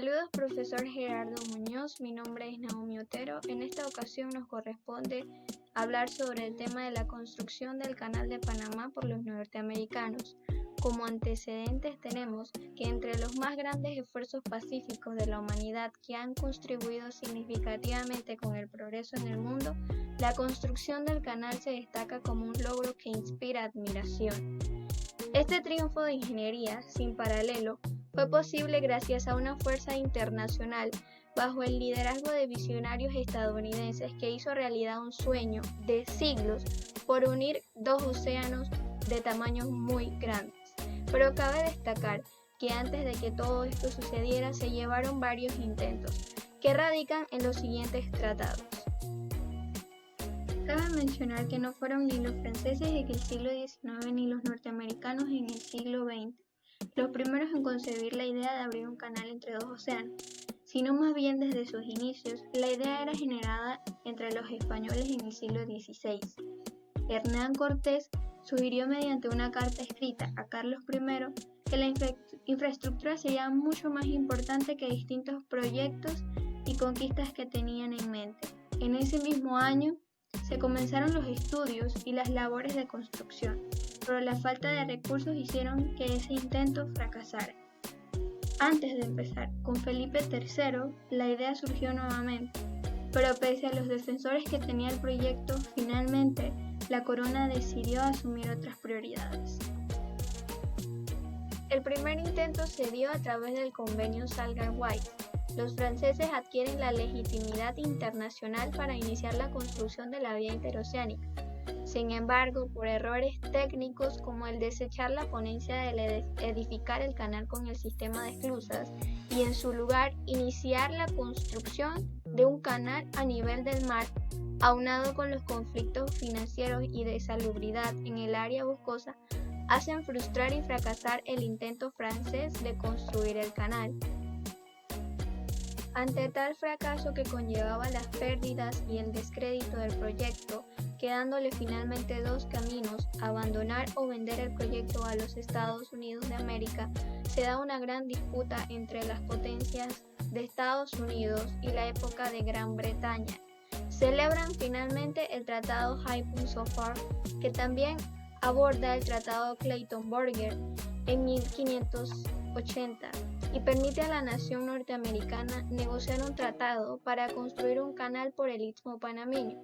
Saludos, profesor Gerardo Muñoz. Mi nombre es Naomi Otero. En esta ocasión nos corresponde hablar sobre el tema de la construcción del Canal de Panamá por los norteamericanos. Como antecedentes tenemos que entre los más grandes esfuerzos pacíficos de la humanidad que han contribuido significativamente con el progreso en el mundo, la construcción del canal se destaca como un logro que inspira admiración. Este triunfo de ingeniería sin paralelo fue posible gracias a una fuerza internacional bajo el liderazgo de visionarios estadounidenses que hizo realidad un sueño de siglos por unir dos océanos de tamaños muy grandes. Pero cabe destacar que antes de que todo esto sucediera se llevaron varios intentos que radican en los siguientes tratados. Cabe mencionar que no fueron ni los franceses en el siglo XIX ni los norteamericanos en el siglo XX los primeros en concebir la idea de abrir un canal entre dos océanos, sino más bien desde sus inicios la idea era generada entre los españoles en el siglo XVI. Hernán Cortés sugirió mediante una carta escrita a Carlos I que la infraestructura sería mucho más importante que distintos proyectos y conquistas que tenían en mente. En ese mismo año se comenzaron los estudios y las labores de construcción, pero la falta de recursos hicieron que ese intento fracasara. Antes de empezar, con Felipe III, la idea surgió nuevamente, pero pese a los defensores que tenía el proyecto, finalmente la corona decidió asumir otras prioridades. El primer intento se dio a través del convenio Salgar-White. Los franceses adquieren la legitimidad internacional para iniciar la construcción de la vía interoceánica. Sin embargo, por errores técnicos como el desechar la ponencia de edificar el canal con el sistema de esclusas y en su lugar iniciar la construcción de un canal a nivel del mar, aunado con los conflictos financieros y de salubridad en el área boscosa, hacen frustrar y fracasar el intento francés de construir el canal. Ante tal fracaso que conllevaba las pérdidas y el descrédito del proyecto, quedándole finalmente dos caminos, abandonar o vender el proyecto a los Estados Unidos de América, se da una gran disputa entre las potencias de Estados Unidos y la época de Gran Bretaña. Celebran finalmente el Tratado Hampton-Sofar, que también aborda el Tratado Clayton-Burger en 1580 y permite a la nación norteamericana negociar un tratado para construir un canal por el Istmo Panameño,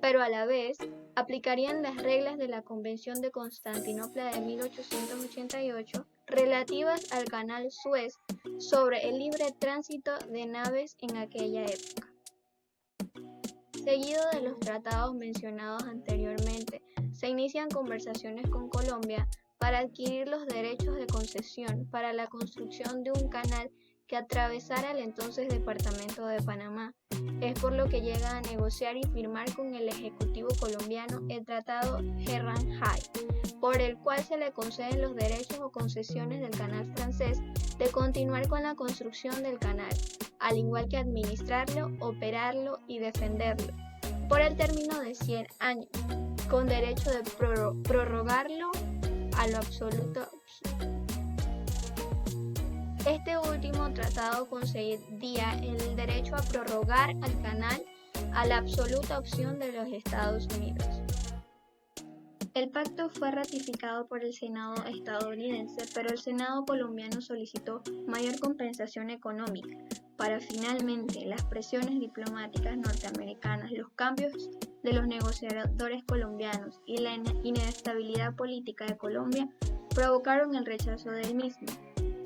pero a la vez aplicarían las reglas de la Convención de Constantinopla de 1888 relativas al canal Suez sobre el libre tránsito de naves en aquella época. Seguido de los tratados mencionados anteriormente, se inician conversaciones con Colombia para adquirir los derechos de concesión para la construcción de un canal que atravesara el entonces departamento de Panamá. Es por lo que llega a negociar y firmar con el Ejecutivo colombiano el Tratado Herrán-Hay, por el cual se le conceden los derechos o concesiones del canal francés de continuar con la construcción del canal, al igual que administrarlo, operarlo y defenderlo, por el término de 100 años, con derecho de prorrogarlo a lo absoluto. Este último tratado concedía el derecho a prorrogar al canal a la absoluta opción de los Estados Unidos. El pacto fue ratificado por el Senado estadounidense, pero el Senado colombiano solicitó mayor compensación económica para finalmente las presiones diplomáticas norteamericanas, los cambios de los negociadores colombianos y la inestabilidad política de Colombia provocaron el rechazo del mismo.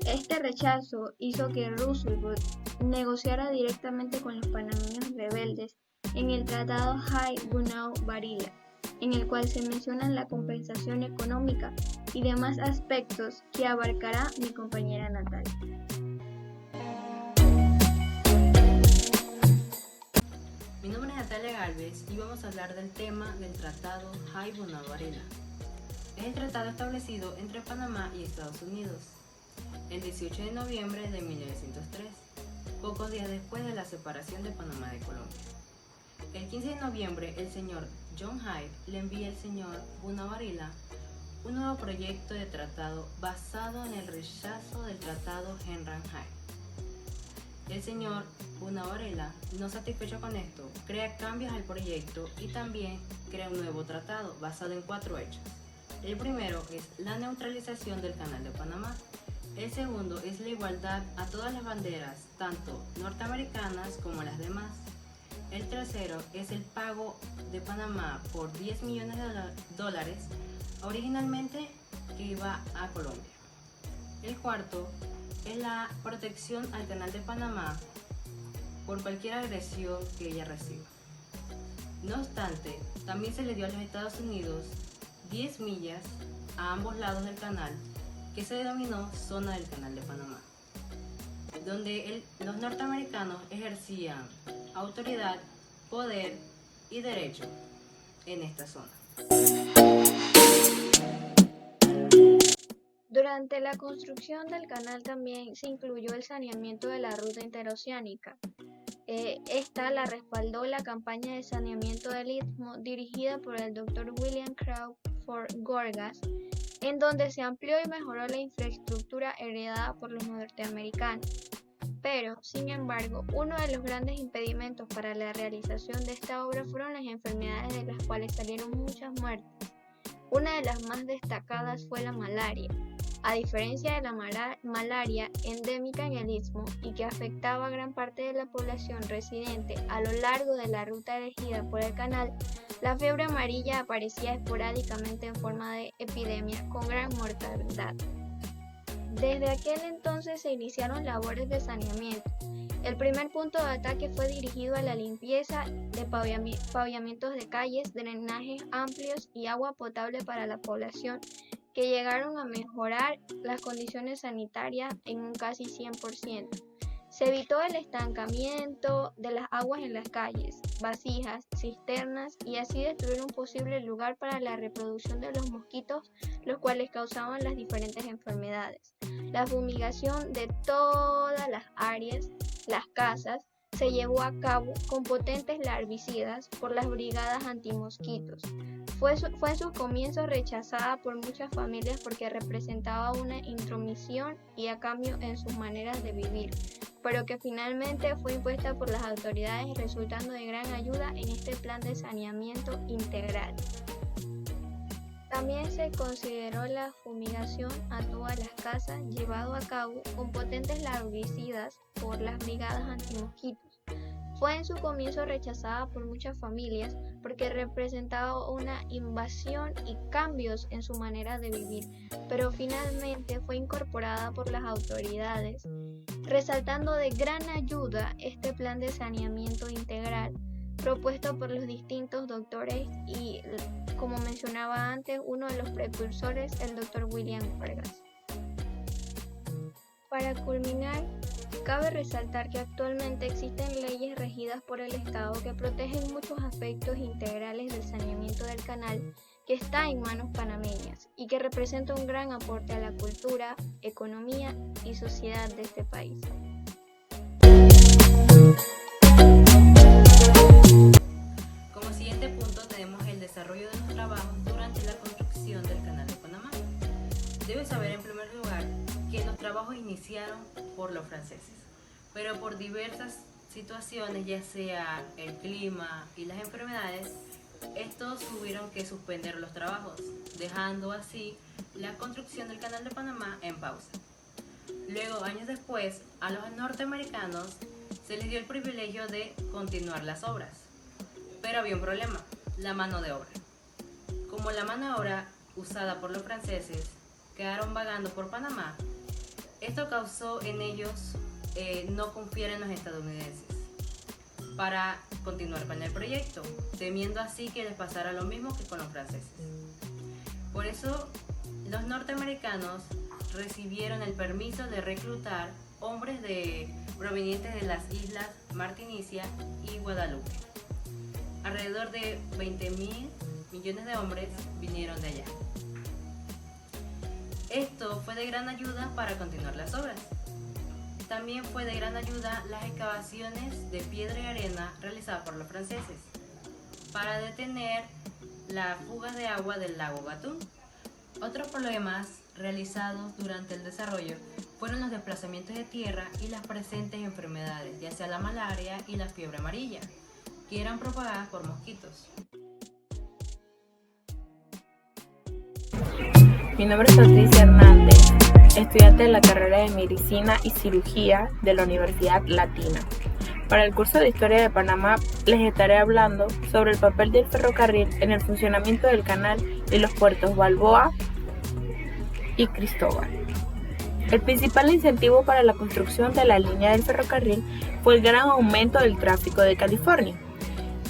Este rechazo hizo que Roosevelt negociara directamente con los panameños rebeldes en el Tratado Hay-Bunau-Varilla, en el cual se mencionan la compensación económica y demás aspectos que abarcará mi compañera Natalia. Mi nombre es Natalia Galvez y vamos a hablar del tema del Tratado Hay-Bunau-Varilla. Es el tratado establecido entre Panamá y Estados Unidos el 18 de noviembre de 1903, pocos días después de la separación de Panamá de Colombia. El 15 de noviembre, el señor John Hay le envía al señor Bunau-Varilla un nuevo proyecto de tratado basado en el rechazo del Tratado Herrán-Hay. El señor Bona Varela, no satisfecho con esto, crea cambios al proyecto y también crea un nuevo tratado basado en 4 hechos. El primero es la neutralización del Canal de Panamá. El segundo es la igualdad a todas las banderas, tanto norteamericanas como las demás. El tercero es el pago de Panamá por 10 millones de dólares, originalmente que iba a Colombia. El cuarto es la protección al Canal de Panamá por cualquier agresión que ella reciba. No obstante, también se le dio a los Estados Unidos 10 millas a ambos lados del canal, que se denominó Zona del Canal de Panamá, donde los norteamericanos ejercían autoridad, poder y derecho en esta zona. Durante la construcción del canal también se incluyó el saneamiento de la ruta interoceánica. Esta la respaldó la campaña de saneamiento del Istmo dirigida por el Dr. William Crawford Gorgas, en donde se amplió y mejoró la infraestructura heredada por los norteamericanos. Pero, sin embargo, uno de los grandes impedimentos para la realización de esta obra fueron las enfermedades de las cuales salieron muchas muertes. Una de las más destacadas fue la malaria. A diferencia de la malaria endémica en el Istmo y que afectaba a gran parte de la población residente a lo largo de la ruta elegida por el canal, la fiebre amarilla aparecía esporádicamente en forma de epidemia con gran mortalidad. Desde aquel entonces se iniciaron labores de saneamiento. El primer punto de ataque fue dirigido a la limpieza de paviamentos de calles, drenajes amplios y agua potable para la población, que llegaron a mejorar las condiciones sanitarias en un casi 100%. Se evitó el estancamiento de las aguas en las calles, vasijas, cisternas y así destruir un posible lugar para la reproducción de los mosquitos, los cuales causaban las diferentes enfermedades. La fumigación de todas las áreas, las casas, se llevó a cabo con potentes larvicidas por las brigadas antimosquitos. Fue en sus comienzos rechazada por muchas familias porque representaba una intromisión y a cambio en sus maneras de vivir, pero que finalmente fue impuesta por las autoridades resultando de gran ayuda en este plan de saneamiento integral. También se consideró la fumigación a todas las casas llevado a cabo con potentes larvicidas por las brigadas antimosquitos. Fue en su comienzo rechazada por muchas familias porque representaba una invasión y cambios en su manera de vivir, pero finalmente fue incorporada por las autoridades, resaltando de gran ayuda este plan de saneamiento integral propuesto por los distintos doctores y, como mencionaba antes, uno de los precursores, el Dr. William Gorgas. Para culminar, cabe resaltar que actualmente existen leyes regidas por el Estado que protegen muchos aspectos integrales del saneamiento del canal que está en manos panameñas y que representa un gran aporte a la cultura, economía y sociedad de este país. Como siguiente punto tenemos el desarrollo de los trabajos durante la construcción del Canal de Panamá. Debes saber en primer lugar que los trabajos iniciaron por los franceses, pero por diversas situaciones, ya sea el clima y las enfermedades, estos tuvieron que suspender los trabajos, dejando así la construcción del Canal de Panamá en pausa. Luego, años después, a los norteamericanos se les dio el privilegio de continuar las obras, pero había un problema: la mano de obra. Como la mano de obra usada por los franceses quedaron vagando por Panamá, esto causó en ellos no confiar en los estadounidenses para continuar con el proyecto, temiendo así que les pasara lo mismo que con los franceses. Por eso, los norteamericanos recibieron el permiso de reclutar hombres provenientes de las islas Martinicia y Guadalupe. Alrededor de 20.000 millones de hombres vinieron de allá. Esto fue de gran ayuda para continuar las obras. También fue de gran ayuda las excavaciones de piedra y arena realizadas por los franceses para detener la fuga de agua del lago Gatún. Otros problemas realizados durante el desarrollo fueron los desplazamientos de tierra y las presentes enfermedades, ya sea la malaria y la fiebre amarilla, que eran propagadas por mosquitos. Mi nombre es Patricia Hernández, estudiante de la carrera de Medicina y Cirugía de la Universidad Latina. Para el curso de Historia de Panamá les estaré hablando sobre el papel del ferrocarril en el funcionamiento del canal y los puertos Balboa y Cristóbal. El principal incentivo para la construcción de la línea del ferrocarril fue el gran aumento del tráfico de California,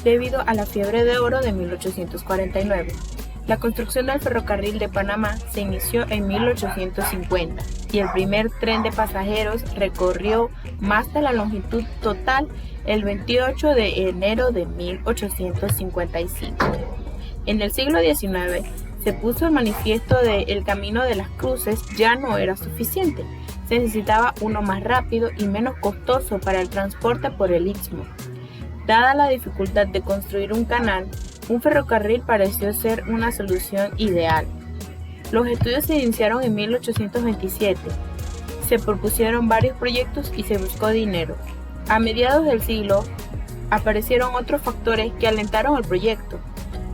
debido a la fiebre de oro de 1849. La construcción del ferrocarril de Panamá se inició en 1850 y el primer tren de pasajeros recorrió más de la longitud total el 28 de enero de 1855. En el siglo XIX se puso el manifiesto de el camino de las cruces ya no era suficiente, se necesitaba uno más rápido y menos costoso para el transporte por el istmo. Dada la dificultad de construir un canal, un ferrocarril pareció ser una solución ideal. Los estudios se iniciaron en 1827. Se propusieron varios proyectos y se buscó dinero. A mediados del siglo aparecieron otros factores que alentaron el proyecto.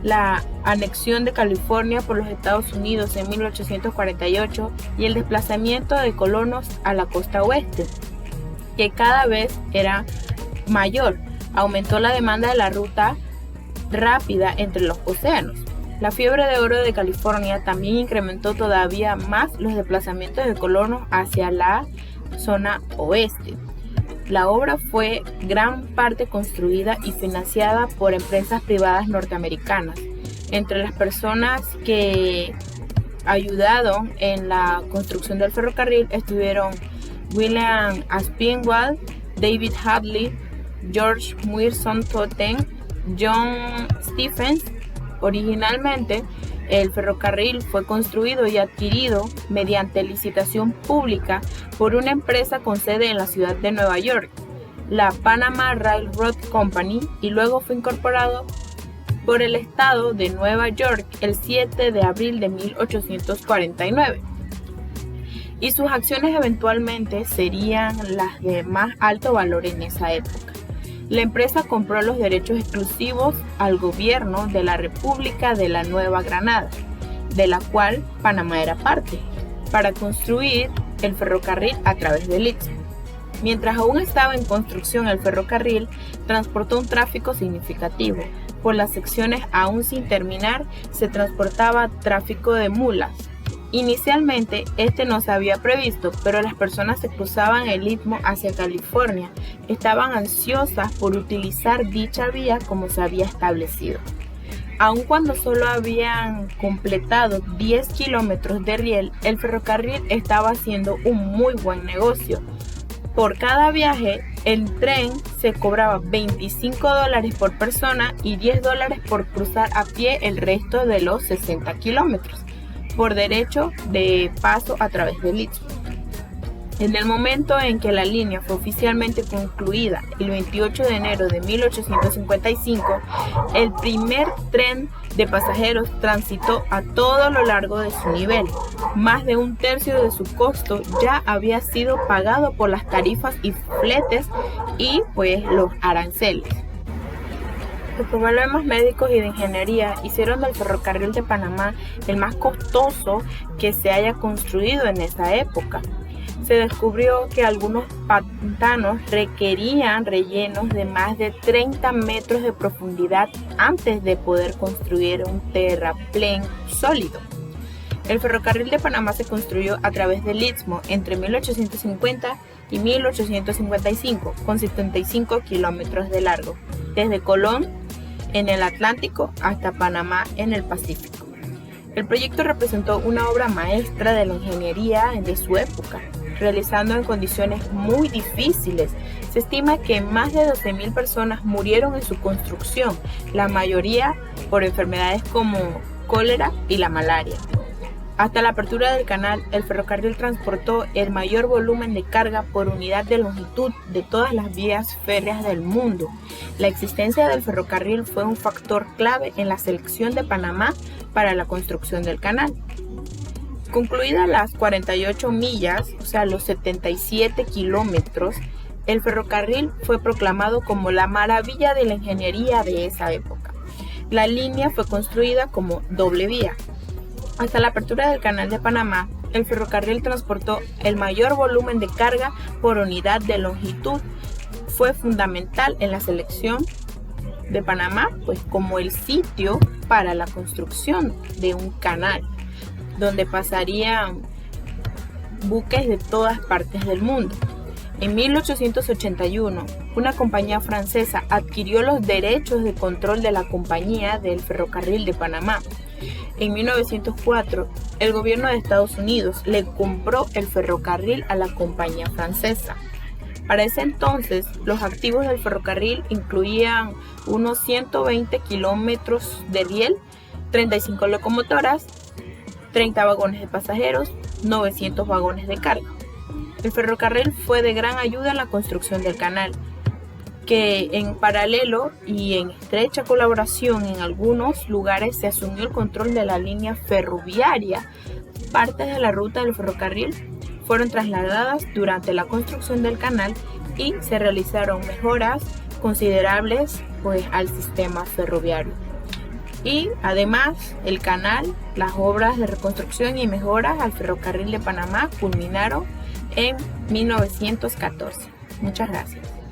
La anexión de California por los Estados Unidos en 1848 y el desplazamiento de colonos a la costa oeste, que cada vez era mayor, aumentó la demanda de la ruta rápida entre los océanos. La fiebre de oro de California también incrementó todavía más los desplazamientos de colonos hacia la zona oeste. La obra fue gran parte construida y financiada por empresas privadas norteamericanas. Entre las personas que ayudaron en la construcción del ferrocarril estuvieron William Aspinwall, David Hadley, George Muirson Totten, John Stephens. Originalmente, el ferrocarril fue construido y adquirido mediante licitación pública por una empresa con sede en la ciudad de Nueva York, la Panama Railroad Company, y luego fue incorporado por el estado de Nueva York el 7 de abril de 1849. Y sus acciones eventualmente serían las de más alto valor en esa época. La empresa compró los derechos exclusivos al gobierno de la República de la Nueva Granada, de la cual Panamá era parte, para construir el ferrocarril a través del istmo. Mientras aún estaba en construcción, el ferrocarril transportó un tráfico significativo. Por las secciones aún sin terminar, se transportaba tráfico de mulas. Inicialmente, este no se había previsto, pero las personas que cruzaban el istmo hacia California estaban ansiosas por utilizar dicha vía como se había establecido. Aun cuando solo habían completado 10 kilómetros de riel, el ferrocarril estaba haciendo un muy buen negocio. Por cada viaje, el tren se cobraba $25 por persona y $10 por cruzar a pie el resto de los 60 kilómetros. Por derecho de paso a través del istmo. En el momento en que la línea fue oficialmente concluida, el 28 de enero de 1855, el primer tren de pasajeros transitó a todo lo largo de su nivel. Más de un tercio de su costo ya había sido pagado por las tarifas y fletes y los aranceles. Los problemas médicos y de ingeniería hicieron del ferrocarril de Panamá el más costoso que se haya construido en esa época. Se descubrió que algunos pantanos requerían rellenos de más de 30 metros de profundidad antes de poder construir un terraplén sólido. El ferrocarril de Panamá se construyó a través del istmo entre 1850 y 1855, con 75 kilómetros de largo, desde Colón en el Atlántico hasta Panamá en el Pacífico. El proyecto representó una obra maestra de la ingeniería de su época, realizando en condiciones muy difíciles. Se estima que más de 12,000 personas murieron en su construcción, la mayoría por enfermedades como cólera y la malaria. Hasta la apertura del canal, el ferrocarril transportó el mayor volumen de carga por unidad de longitud de todas las vías férreas del mundo. La existencia del ferrocarril fue un factor clave en la selección de Panamá para la construcción del canal. Concluidas las 48 millas, o sea, los 77 kilómetros, el ferrocarril fue proclamado como la maravilla de la ingeniería de esa época. La línea fue construida como doble vía. Hasta la apertura del Canal de Panamá, el ferrocarril transportó el mayor volumen de carga por unidad de longitud. Fue fundamental en la selección de Panamá, pues como el sitio para la construcción de un canal, donde pasarían buques de todas partes del mundo. En 1881, una compañía francesa adquirió los derechos de control de la compañía del ferrocarril de Panamá. En 1904, el gobierno de Estados Unidos le compró el ferrocarril a la compañía francesa. Para ese entonces, los activos del ferrocarril incluían unos 120 kilómetros de riel, 35 locomotoras, 30 vagones de pasajeros, 900 vagones de carga. El ferrocarril fue de gran ayuda en la construcción del canal, que en paralelo y en estrecha colaboración en algunos lugares se asumió el control de la línea ferroviaria. Partes de la ruta del ferrocarril fueron trasladadas durante la construcción del canal y se realizaron mejoras considerables al sistema ferroviario. Y además el canal, las obras de reconstrucción y mejoras al ferrocarril de Panamá culminaron en 1914. Muchas gracias.